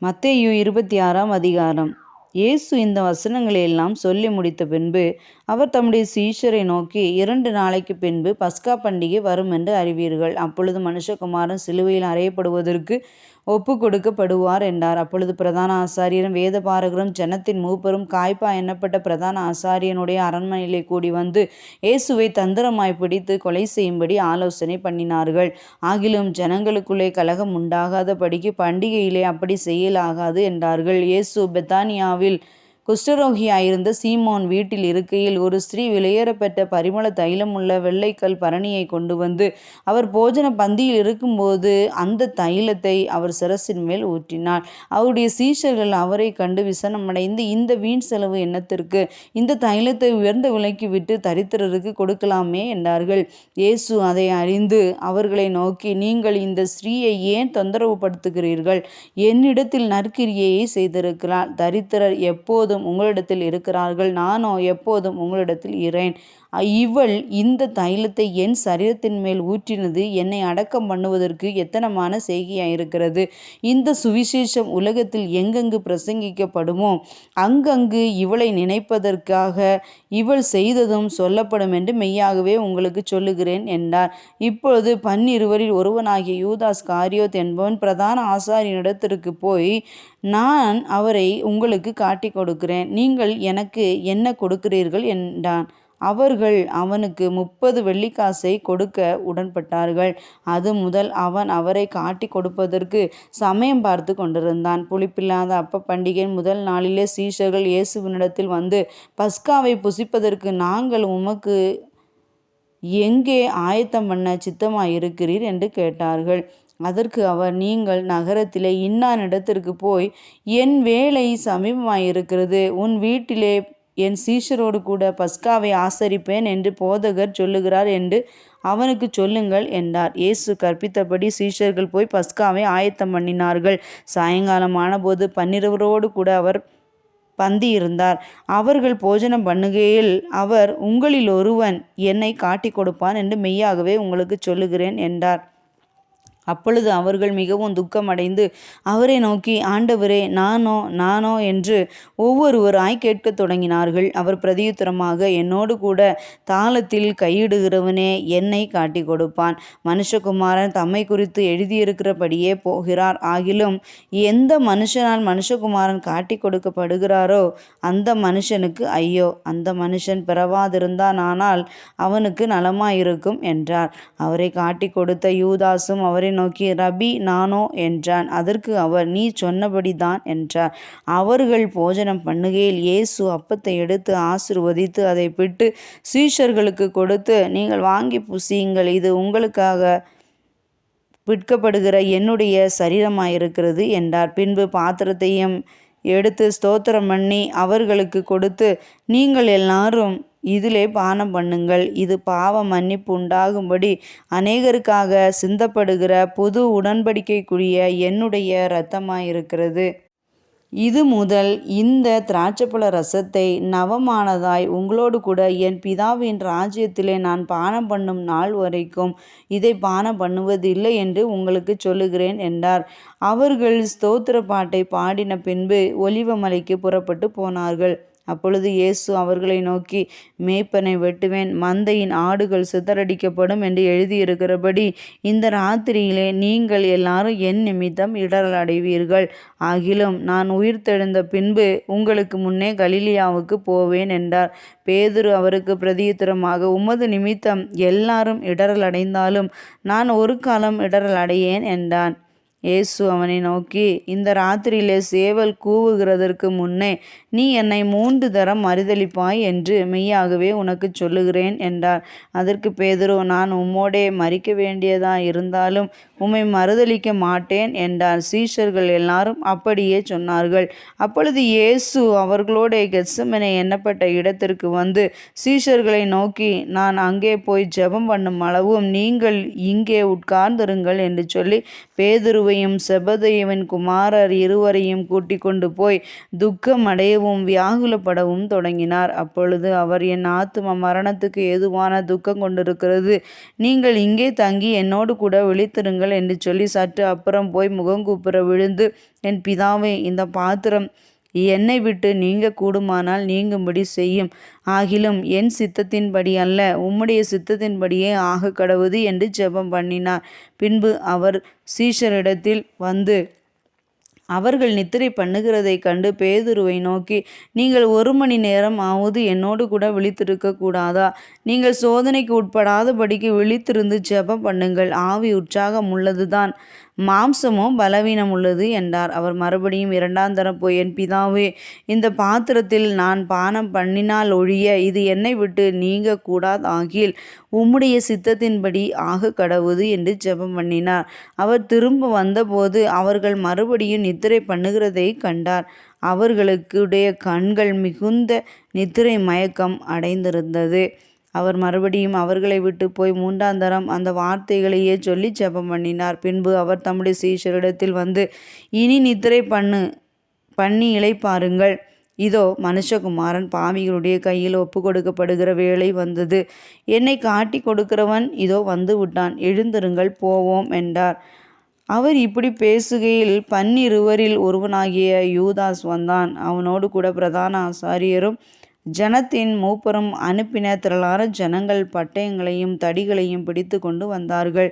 மத்தேயு 26ஆம் அதிகாரம். இயேசு இந்த வசனங்களை எல்லாம் சொல்லி முடித்த பின்பு அவர் தம்முடைய சீஷரை நோக்கி, 2 நாளைக்கு பின்பு பஸ்கா பண்டிகை வரும் என்று அறிவீர்கள். அப்பொழுது மனுஷகுமாரன் சிலுவையில் அறையப்படுவதற்கு ஒப்பு கொடுக்கப்படுவார் என்றார். அப்பொழுது பிரதான ஆசாரியரும் வேதபாரகரும் ஜனத்தின் மூப்பரும் காய்பா என்னப்பட்ட பிரதான ஆசாரியனுடைய அரண்மனையிலே கூடி வந்து இயேசுவை தந்திரமாய் பிடித்து கொலை செய்யும்படி ஆலோசனை பண்ணினார்கள். ஆகிலும் ஜனங்களுக்குள்ளே கலகம் உண்டாகாதபடிக்கு பண்டிகையிலே அப்படி செய்யலாகாது என்றார்கள். இயேசு பெத்தானியாவில் குஷ்டரோகியாயிருந்த சீமோன் வீட்டில் இருக்கையில் ஒரு ஸ்திரீ விலையேறப்பெற்ற பரிமள தைலமுள்ள வெள்ளைக்கல் பரணியை கொண்டு வந்து அவர் போஜன பந்தியில் இருக்கும்போது அந்த தைலத்தை அவர் சிரசின் மேல் ஊற்றினாள். அவருடைய சீஷர்கள் அவரை கண்டு விசனமடைந்து, இந்த வீண் செலவு என்னத்திற்கு? இந்த தைலத்தை உயர்ந்த விலைக்கு விட்டு தரித்திரருக்கு கொடுக்கலாமே என்றார்கள். இயேசு அதை அறிந்து அவர்களை நோக்கி, நீங்கள் இந்த ஸ்திரீயை ஏன் தொந்தரவு படுத்துகிறீர்கள்? என்னிடத்தில் நற்கிரியையை செய்திருக்கிறாள். தரித்திரர் எப்போதும் உங்களிடத்தில் இருக்கிறார்கள், நானோ எப்போதும் உங்களிடத்தில் இரேன். இவள் இந்த தைலத்தை என் சரீரத்தின் மேல் ஊற்றினது என்னை அடக்கம் பண்ணுவதற்கு எத்தனமான செய்கையாயிருக்கிறது. இந்த சுவிசேஷம் உலகத்தில் எங்கெங்கு பிரசங்கிக்கப்படுமோ அங்கங்கு இவளை நினைப்பதற்காக இவள் செய்ததும் சொல்லப்படும் என்று மெய்யாகவே உங்களுக்கு சொல்லுகிறேன் என்றார். இப்பொழுது 12 ஒருவனாகிய யூதாஸ் காரியோத் என்பவன் பிரதான ஆசாரியனிடத்திற்கு போய், நான் அவரை உங்களுக்கு காட்டி கொடுக்கிறேன், நீங்கள் எனக்கு என்ன கொடுக்கிறீர்கள் என்றான். அவர்கள் அவனுக்கு 30 வெள்ளிக்காசை கொடுக்க உடன்பட்டார்கள். அது முதல் அவன் அவரை காட்டி கொடுப்பதற்கு சமயம் பார்த்து கொண்டிருந்தான். புளிப்பில்லாத அப்ப பண்டிகையின் முதல் நாளிலே சீஷர்கள் இயேசுவினிடத்தில் வந்து, பஸ்காவை புசிப்பதற்கு நாங்கள் உமக்கு எங்கே ஆயத்தம் பண்ண சித்தமாயிருக்கிறீர் என்று கேட்டார்கள். அதற்கு அவர், நீங்கள் நகரத்திலே இன்னானிடத்திற்கு போய், என் வேலை சமீபமாயிருக்கிறது, உன் வீட்டிலே என் சீஷரோடு கூட பஸ்காவை ஆசரிப்பேன் என்று போதகர் சொல்லுகிறார் என்று அவனுக்கு சொல்லுங்கள் என்றார். இயேசு கற்பித்தபடி சீஷர்கள் போய் பஸ்காவை ஆயத்தம் பண்ணினார்கள். சாயங்காலமான போது 12 கூட அவர் பந்தி இருந்தார். அவர்கள் போஜனம் பண்ணுகையில் அவர், உங்களில் ஒருவன் என்னை காட்டி கொடுப்பான் என்று மெய்யாகவே உங்களுக்கு சொல்லுகிறேன் என்றார். அப்பொழுது அவர்கள் மிகவும் துக்கமடைந்து அவரை நோக்கி, ஆண்டவரே, நானோ என்று ஒவ்வொருவராய் கேட்கத் தொடங்கினார்கள். அவர் பிரதியுத்தரமாக, என்னோடு கூட தாளத்தில் கையிடுகிறவனே என்னை காட்டி கொடுப்பான். மனுஷகுமாரன் தம்மை குறித்து எழுதியிருக்கிறபடியே போகிறார். ஆகிலும் எந்த மனுஷனால் மனுஷகுமாரன் காட்டி கொடுக்கப்படுகிறாரோ அந்த மனுஷனுக்கு ஐயோ! அந்த மனுஷன் பிறவாதிருந்தானால் அவனுக்கு நலமாயிருக்கும் என்றார். அவரை காட்டி கொடுத்த யூதாசும் அவரை நோக்கி, ரபி, நானோ என்றான். அதற்கு அவர், நீ சொன்னபடி தான் என்றார். அவர்கள் போஜனம் பண்ணுகையில் இயேசு அப்பத்தை எடுத்து ஆசீர்வதித்து அதை பிட்டு சீஷர்களுக்கு கொடுத்து, நீங்கள் வாங்கி புசியுங்கள், இது உங்களுக்காக பிற்கப்படுகிற என்னுடைய சரீரமாயிருக்கிறது என்றார். பின்பு பாத்திரத்தையும் எடுத்து ஸ்தோத்திரம் பண்ணி அவர்களுக்கு கொடுத்து, நீங்கள் எல்லாரும் இதிலே பானம் பண்ணுங்கள், இது பாவ மன்னிப்பு உண்டாகும்படி அநேகருக்காக சிந்தப்படுகிற புது உடன்படிக்கைக்குரிய என்னுடைய இரத்தமாயிருக்கிறது. இது முதல் இந்த திராட்சைப்பழ ரசத்தை நவமானதாய் உங்களோடு கூட என் பிதாவின் ராஜ்யத்திலே நான் பானம் பண்ணும் நாள் வரைக்கும் இதை பானம் பண்ணுவதில்லை என்று உங்களுக்கு சொல்லுகிறேன் என்றார். அவர்கள் ஸ்தோத்திர பாட்டை பாடின பின்பு ஒலிவமலைக்கு புறப்பட்டு போனார்கள். அப்பொழுது இயேசு அவர்களை நோக்கி, மேய்ப்பனை வெட்டுவேன், மந்தையின் ஆடுகள் சிதறடிக்கப்படும் என்று எழுதியிருக்கிறபடி இந்த ராத்திரியிலே நீங்கள் எல்லாரும் என் நிமித்தம் இடறல் அடைவீர்கள். ஆகிலும் நான் உயிர்த்தெழுந்த பின்பு உங்களுக்கு முன்னே கலிலியாவுக்கு போவேன் என்றார். பேதுரு அவருக்கு பிரதியுத்தரமாக, உமது நிமித்தம் எல்லாரும் இடறல் அடைந்தாலும் நான் ஒரு காலம் இடறல் அடையேன் என்றான். இயேசு அவனை நோக்கி, இந்த ராத்திரியிலே சேவல் கூவுகிறதற்கு முன்னே நீ என்னை 3 தரம் மறுதலிப்பாய் என்று மெய்யாகவே உனக்கு சொல்லுகிறேன் என்றார். அதற்கு பேதுரு, நான் உம்மோடே மரிக்க வேண்டியதாய் இருந்தாலும் உம்மை மறுதலிக்க மாட்டேன் என்றார். சீஷர்கள் எல்லாரும் அப்படியே சொன்னார்கள். அப்பொழுது இயேசு அவர்களோட கெத்செமனே என்னப்பட்ட இடத்திற்கு வந்து சீஷர்களை நோக்கி, நான் அங்கே போய் ஜெபம் பண்ணும் அளவும் நீங்கள் இங்கே உட்கார்ந்திருங்கள் என்று சொல்லி பேதுருவை பேதுருவையும் செபதேயுவின் குமாரர் இருவரையும் கூட்டிக் கொண்டு போய் துக்கம் அடையவும் வியாகுலப்படவும் தொடங்கினார். அப்பொழுது அவர், என் ஆத்துமா மரணத்துக்கு ஏதுவான துக்கம் கொண்டிருக்கிறது, நீங்கள் இங்கே தங்கி என்னோடு கூட விழித்திருங்கள் என்று சொல்லி சற்று அப்புறம் போய் முகங்குப்புற விழுந்து, என் பிதாவே, இந்த பாத்திரம் என்னை விட்டு நீங்க கூடுமானால் நீங்கும்படி செய்யும். ஆகிலும் என் சித்தத்தின்படி அல்ல, உம்முடைய சித்தத்தின்படியே ஆக கடவுது என்று ஜெபம் பண்ணினார். பின்பு அவர் சீஷரிடத்தில் வந்து அவர்கள் நித்திரை பண்ணுகிறதைக் கண்டு பேதுருவை நோக்கி, நீங்கள் 1 மணி நேரம் ஆவது என்னோடு கூட விழித்திருக்க கூடாதா? நீங்கள் சோதனைக்கு உட்படாதபடிக்கு விழித்திருந்து ஜெபம் பண்ணுங்கள். ஆவி உற்சாகம் உள்ளதுதான், மாம்சமோ பலவீனம் உள்ளது என்றார். அவர் மறுபடியும் 2ஆம் தரம் போய், என் பிதாவே, இந்த பாத்திரத்தில் நான் பானம் பண்ணினால் ஒழிய இது என்னை விட்டு நீங்க கூடாதாகில் உம்முடைய சித்தத்தின்படி ஆக கடவுது என்று ஜெபம் பண்ணினார். அவர் திரும்ப வந்தபோது அவர்கள் மறுபடியும் நித்திரை பண்ணுகிறதை கண்டார். அவர்களுடைய கண்கள் மிகுந்த நித்திரை மயக்கம் அடைந்திருந்தது. அவர் மறுபடியும் அவர்களை விட்டு போய் 3ஆம் தரம் அந்த வார்த்தைகளையே சொல்லி ஜெபம் பண்ணினார். பின்பு அவர் தம்முடைய சீஷரிடத்தில் வந்து, இனி நித்திரை பண்ணி இளைப்பாருங்கள். இதோ, மனுஷகுமாரன் பாவிகளுடைய கையில் ஒப்பு கொடுக்கப்படுகிற வேளை வந்தது. என்னை காட்டி கொடுக்கிறவன் இதோ வந்து விட்டான். எழுந்திருங்கள், போவோம் என்றார். அவர் இப்படி பேசுகையில் 12 ஒருவனாகிய யூதாஸ் வந்தான். அவனோடு கூட பிரதான ஆசாரியரும் ஜனத்தின் மூப்பரும் அனுப்பின திரளான ஜனங்கள் பட்டயங்களையும் தடிகளையும் பிடித்து கொண்டு வந்தார்கள்.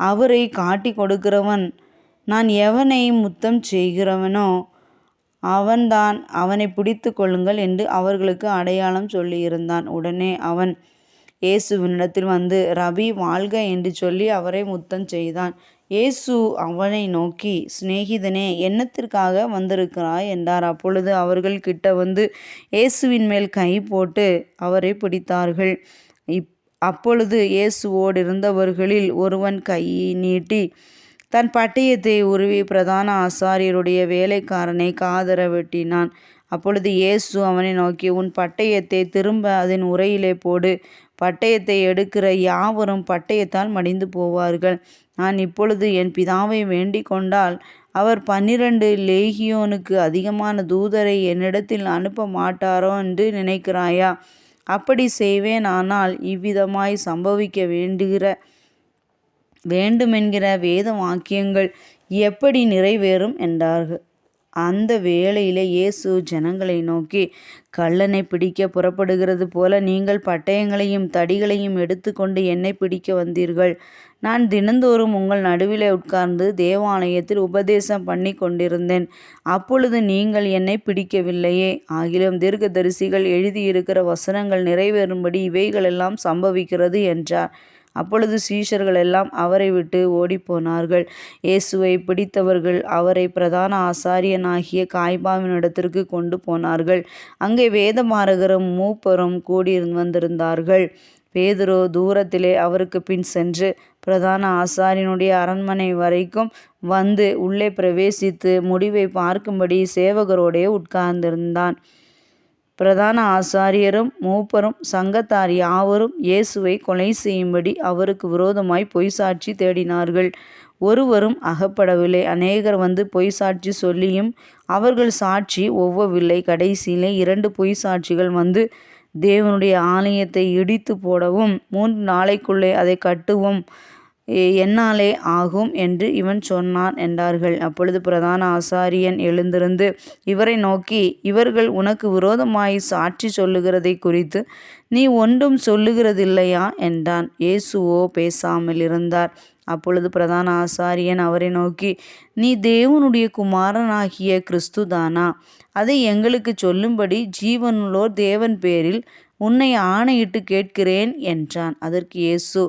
அவரை காட்டி கொடுக்கிறவன், நான் எவனை முத்தம் செய்கிறவனோ அவன்தான், அவனை பிடித்து கொள்ளுங்கள் என்று அவர்களுக்கு அடையாளம் சொல்லியிருந்தான். உடனே அவன் இயேசுவினிடத்தில் வந்து, ரபி, வாழ்க என்று சொல்லி அவரை முத்தம் செய்தான். இயேசு அவனை நோக்கி, சிநேகிதனே, என்னத்திற்காக வந்திருக்கிறாய் என்றார். அப்பொழுது அவர்கள் கிட்ட வந்து இயேசுவின் மேல் கை போட்டு அவரை பிடித்தார்கள். அப்பொழுது இயேசுவோடு இருந்தவர்களில் ஒருவன் கையை நீட்டி தன் பட்டயத்தை உருவி பிரதான ஆசாரியருடைய வேலைக்காரனை காதர வெட்டினான். அப்பொழுது இயேசு அவனை நோக்கி, உன் பட்டயத்தை திரும்ப அதன் உறையிலே போடு. பட்டயத்தை எடுக்கிற யாவரும் பட்டயத்தால் மடிந்து போவார்கள். நான் இப்பொழுது என் பிதாவை வேண்டிக் கொண்டால் அவர் 12 லேகியோனுக்கு அதிகமான தூதரை என்னிடத்தில் அனுப்ப மாட்டாரோ என்று நினைக்கிறாயா? அப்படி செய்வேன், ஆனால் இவ்விதமாய் சம்பவிக்க வேண்டுமென்கிற வேத வாக்கியங்கள் எப்படி நிறைவேறும் என்றார்கள். அந்த வேளையிலே இயேசு ஜனங்களை நோக்கி, கள்ளனை பிடிக்க புறப்படுகிறது போல நீங்கள் பட்டயங்களையும் தடிகளையும் எடுத்துக்கொண்டு என்னை பிடிக்க வந்தீர்கள். நான் தினந்தோறும் உங்கள் நடுவிலே உட்கார்ந்து தேவாலயத்தில் உபதேசம் பண்ணி கொண்டிருந்தேன். அப்பொழுது நீங்கள் என்னை பிடிக்கவில்லையே. ஆகிலும் தீர்க்கதரிசிகள் எழுதியிருக்கிற வசனங்கள் நிறைவேறும்படி இவைகளெல்லாம் சம்பவிக்கிறது என்றார். அப்பொழுது சீஷர்கள் எல்லாம் அவரை விட்டு ஓடிப்போனார்கள். இயேசுவை பிடித்தவர்கள் அவரை பிரதான ஆசாரியனாகிய காய்பாவினிடத்திற்கு கொண்டு போனார்கள். அங்கே வேதபாரகரும் மூப்பரும் கூடி வந்திருந்தார்கள். பேதுரு தூரத்திலே அவருக்கு பின் சென்று பிரதான ஆசாரியனுடைய அரண்மனை வரைக்கும் வந்து உள்ளே பிரவேசித்து முடிவை பார்க்கும்படி சேவகரோடே உட்கார்ந்திருந்தான். பிரதான ஆசாரியரும் மூப்பரும் சங்கத்தார் யாவரும் இயேசுவை கொலை செய்யும்படி அவருக்கு விரோதமாய் பொய்சாட்சி தேடினார்கள். ஒருவரும் அகப்படவில்லை. அநேகர் வந்து பொய்சாட்சி சொல்லியும் அவர்கள் சாட்சி ஒவ்வவில்லை. கடைசியிலே 2 பொய்சாட்சிகள் வந்து, தேவனுடைய ஆலயத்தை இடித்து போடவும் 3 நாளைக்குள்ளே அதை கட்டவும் என்னாலே ஆகும் என்று இவன் சொன்னான் என்றார்கள். அப்பொழுது பிரதான ஆசாரியன் எழுந்திருந்து இவரை நோக்கி, இவர்கள் உனக்கு விரோதமாய் சாட்சி சொல்லுகிறதை குறித்து நீ ஒன்றும் சொல்லுகிறதில்லையா என்றான். இயேசுவோ பேசாமல் இருந்தார். அப்பொழுது பிரதான ஆசாரியன் அவரை நோக்கி, நீ தேவனுடைய குமாரனாகிய கிறிஸ்துதானா? அதை எங்களுக்கு சொல்லும்படி ஜீவனுள்ளோர் தேவன் பேரில் உன்னை ஆணையிட்டு கேட்கிறேன் என்றான். அதற்கு இயேசு,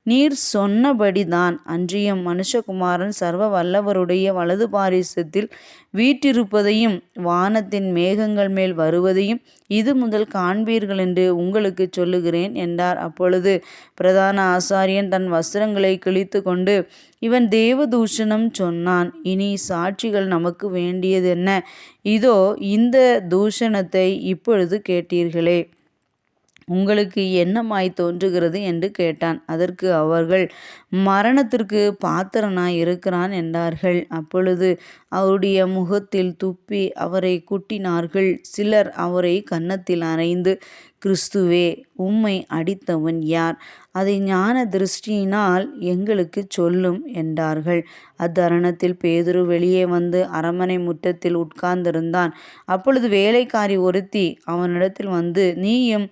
நீர் சொன்னபடிதான். அன்றியும் மனுஷகுமாரன் சர்வ வல்லவருடைய வலது பாரிசத்தில் வீற்றிருப்பதையும் வானத்தின் மேகங்கள் மேல் வருவதையும் இது முதல் காண்பீர்கள் என்று உங்களுக்கு சொல்லுகிறேன் என்றார். அப்பொழுது பிரதான ஆசாரியன் தன் வஸ்திரங்களை கிழித்து கொண்டு, இவன் தேவதூஷணம் சொன்னான். இனி சாட்சிகள் நமக்கு வேண்டியதென்ன? இதோ இந்த தூஷணத்தை இப்பொழுது கேட்டீர்களே, உங்களுக்கு என்னமாய் தோன்றுகிறது என்று கேட்டான். அதற்கு அவர்கள், மரணத்திற்கு பாத்திரனாய் இருக்கிறான் என்றார்கள். அப்பொழுது அவருடைய முகத்தில் துப்பி அவரை குட்டினார்கள். சிலர் அவரை கன்னத்தில் அறைந்து, கிறிஸ்துவே, உம்மை அடித்தவன் யார்? அதை ஞான திருஷ்டியினால் எங்களுக்குச் சொல்லும் என்றார்கள். அத்தருணத்தில் பேதுரு வெளியே வந்து அரண்மனை முற்றத்தில் உட்கார்ந்திருந்தான். அப்பொழுது வேலைக்காரி ஒருத்தி அவனிடத்தில் வந்து, நீயும்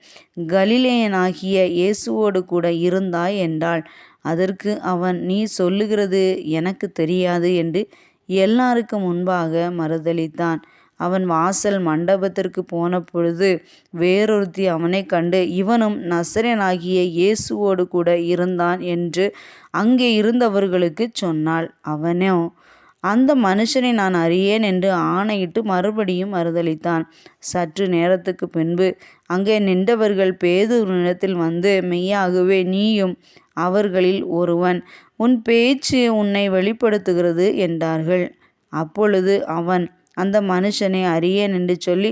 கலிலேயனாகிய இயேசுவோடு கூட இருந்தாய் என்றாள். அதற்கு அவன், நீ சொல்லுகிறது எனக்கு தெரியாது என்று எல்லாருக்கும் முன்பாக மறுதலித்தான். அவன் வாசல் மண்டபத்திற்கு போன பொழுது வேறொருத்தி அவனைக் கண்டு, இவனும் நசரேயனாகிய இயேசுவோடு கூட இருந்தான் என்று அங்கே இருந்தவர்களுக்குச் சொன்னாள். அவனோ, அந்த மனுஷனை நான் அறியேன் என்று ஆணையிட்டு மறுபடியும் மறுதலித்தான். சற்று நேரத்துக்கு பின்பு அங்கே நின்றவர்கள் பேதுருவினிடத்தில் வந்து, மெய்யாகவே நீயும் அவர்களில் ஒருவன், உன் பேச்சு உன்னை வெளிப்படுத்துகிறது என்றார்கள். அப்பொழுது அவன் அந்த மனுஷனை அறியேன் என்று சொல்லி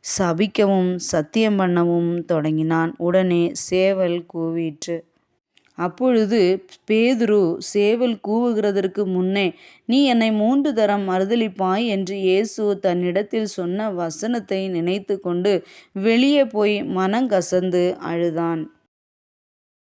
சபிக்கவும் சத்தியம் பண்ணவும் தொடங்கினான். உடனே சேவல் கூவிற்று. அப்பொழுது பேதுரு சேவல் கூவுகிறதற்கு முன்னே, நீ என்னை 3 தரம் மறுதலிப்பாய் என்று இயேசு தன்னிடத்தில் சொன்ன வசனத்தை நினைத்து கொண்டு வெளியே போய் மனங்கசந்து அழுதான்.